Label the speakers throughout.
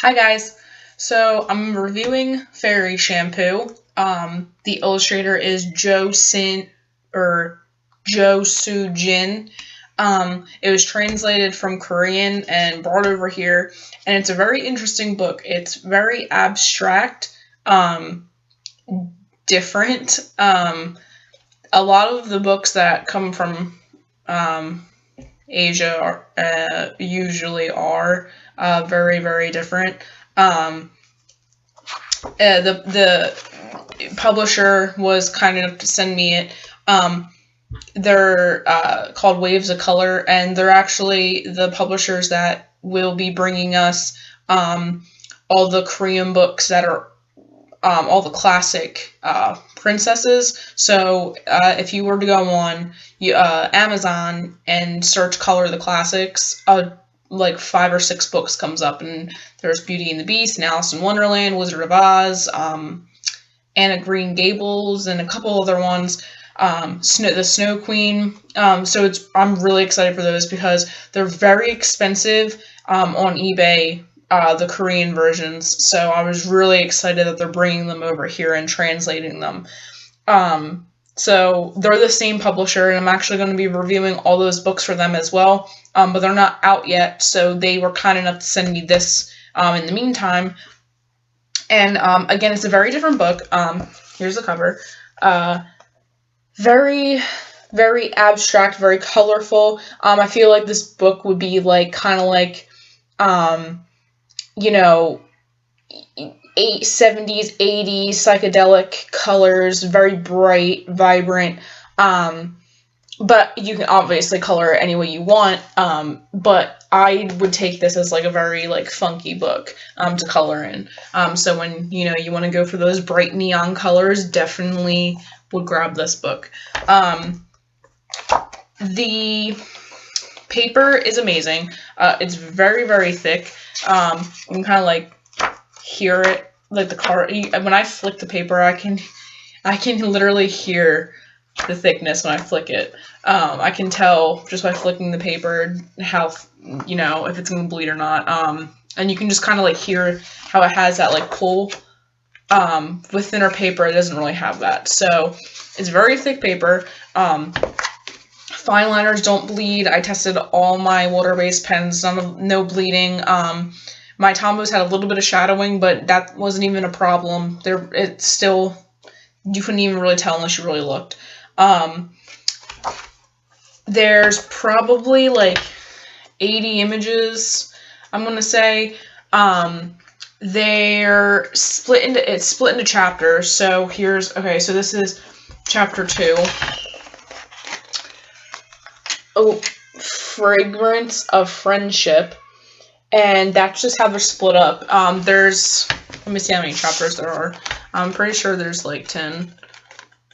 Speaker 1: Hi guys. So I'm reviewing Fairy Shampoo. The illustrator is Jo Su-Jin. It was translated from Korean and brought over here, and it's a very interesting book. It's very abstract, different. A lot of the books that come from Asia usually are very, very different. The publisher was kind enough to send me it. They're called Waves of Color, and they're actually the publishers that will be bringing us all the Korean books that are all the classic princesses. So if you were to go on Amazon and search Color of the Classics, like 5 or 6 books comes up, and there's Beauty and the Beast, and Alice in Wonderland, Wizard of Oz, Anna Green Gables, and a couple other ones. The Snow Queen. So I'm really excited for those because they're very expensive on eBay. The Korean versions, so I was really excited that they're bringing them over here and translating them. So they're the same publisher, and I'm actually going to be reviewing all those books for them as well, but they're not out yet, so they were kind enough to send me this in the meantime. And again, it's a very different book. Here's the cover. Very, very abstract, very colorful. I feel like this book would be like kind of like 70s, 80s psychedelic colors, very bright, vibrant. But you can obviously color it any way you want. But I would take this as like a very like funky book to color in. So when you want to go for those bright neon colors, definitely would grab this book. The paper is amazing. It's very, very thick. You can kind of like hear it, like the car. When I flick the paper, I can literally hear the thickness when I flick it. I can tell just by flicking the paper how if it's gonna bleed or not. And you can just kind of like hear how it has that like pull. With thinner paper, it doesn't really have that. So it's very thick paper. Fine liners don't bleed. I tested all my water-based pens, no bleeding. My Tombos had a little bit of shadowing, but that wasn't even a problem. It's still, you couldn't even really tell unless you really looked. There's probably like 80 images, I'm gonna say. It's split into chapters. So so this is chapter 2. Oh, Fragrance of Friendship. And that's just how they're split up. Let me see how many chapters there are. I'm pretty sure there's like 10.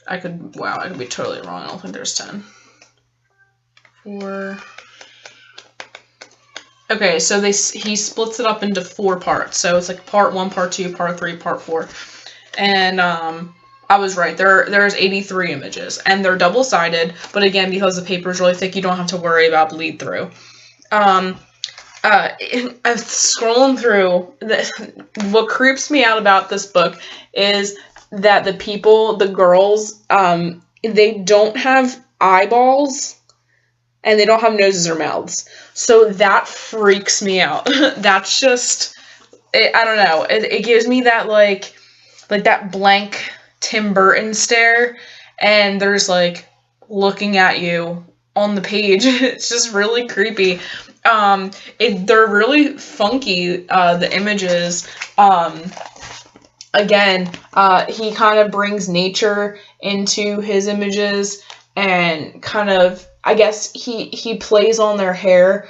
Speaker 1: I could be totally wrong. I don't think there's 10. 4. Okay, so he splits it up into 4 parts. So it's like part 1, part 2, part 3, part 4. And I was right. There's 83 images, and they're double-sided. But again, because the paper is really thick, you don't have to worry about bleed through. I'm scrolling through. What creeps me out about this book is that the girls, they don't have eyeballs, and they don't have noses or mouths. So that freaks me out. That's just, I don't know. It gives me that like that blank Tim Burton stare, and there's like looking at you on the page. It's just really creepy. They're really funky, the images. Again, he kind of brings nature into his images, and kind of, I guess he plays on their hair.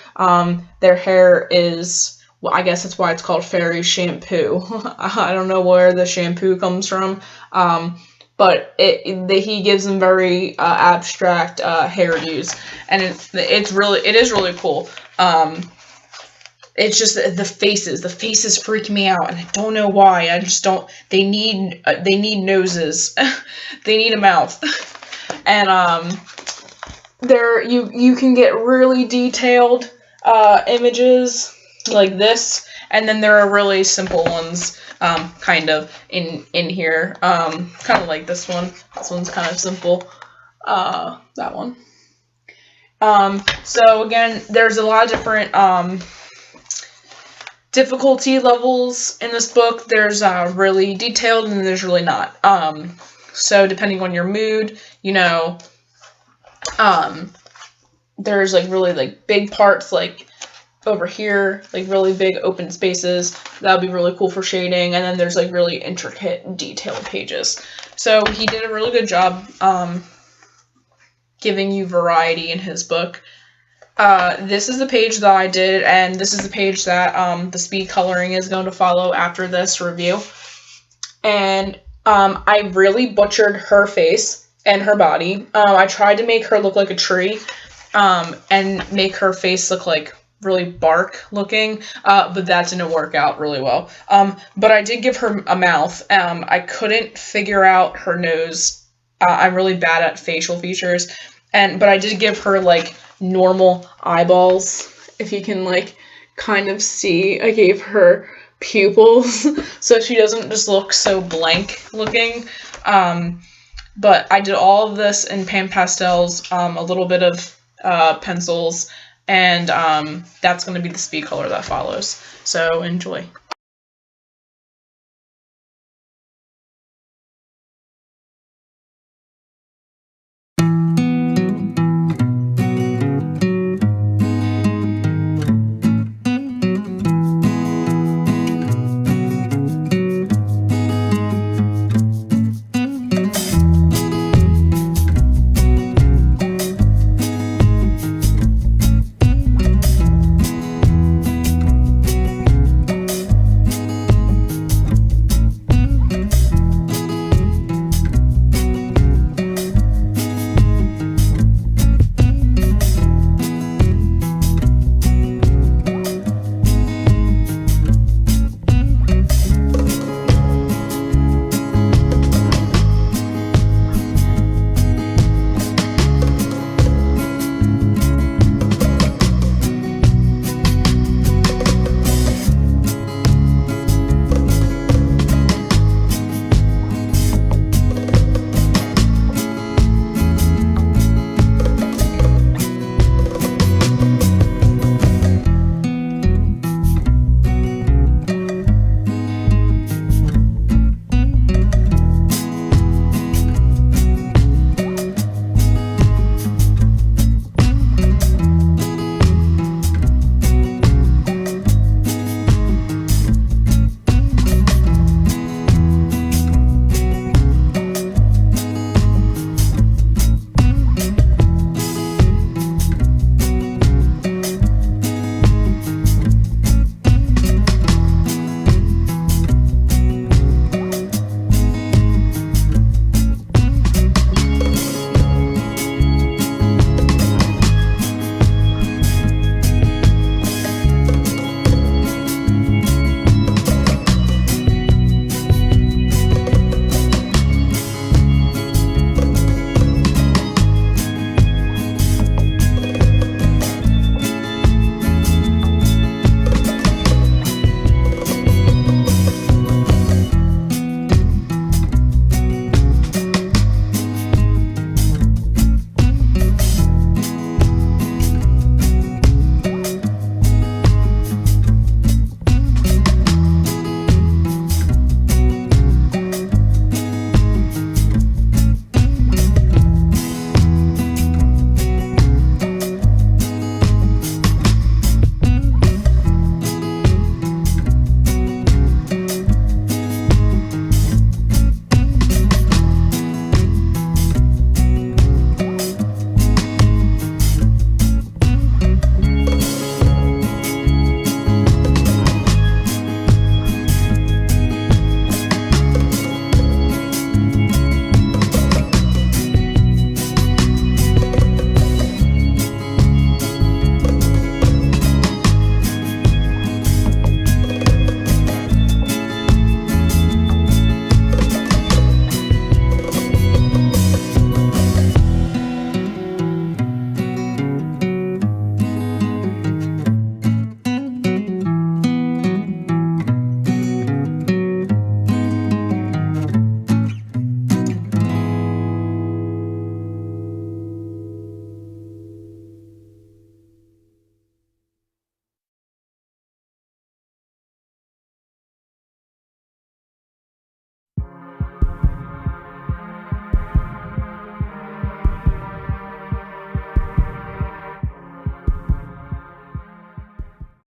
Speaker 1: Their hair is, well, I guess that's why it's called Fairy Shampoo. I don't know where the shampoo comes from, but he gives them very abstract hairdos, and it is really cool. It's just the faces freak me out, and I don't know why. I just don't. They need noses, they need a mouth, and you can get really detailed images like this, And then there are really simple ones, kind of, in here. Kind of like this one. This one's kind of simple. That one. So again, there's a lot of different, difficulty levels in this book. There's, really detailed and there's really not. So depending on your mood, you know, there's like really like big parts like over here, like really big open spaces. That would be really cool for shading. And then there's like really intricate detailed pages. So he did a really good job giving you variety in his book. This is the page that I did, and this is the page that the speed coloring is going to follow after this review. And I really butchered her face and her body. I tried to make her look like a tree, and make her face look like really bark looking, but that didn't work out really well. But I did give her a mouth. I couldn't figure out her nose. I'm really bad at facial features, but I did give her like normal eyeballs. If you can like kind of see, I gave her pupils so she doesn't just look so blank looking. But I did all of this in Pan Pastels, a little bit of pencils, and that's going to be the speed color that follows. So enjoy.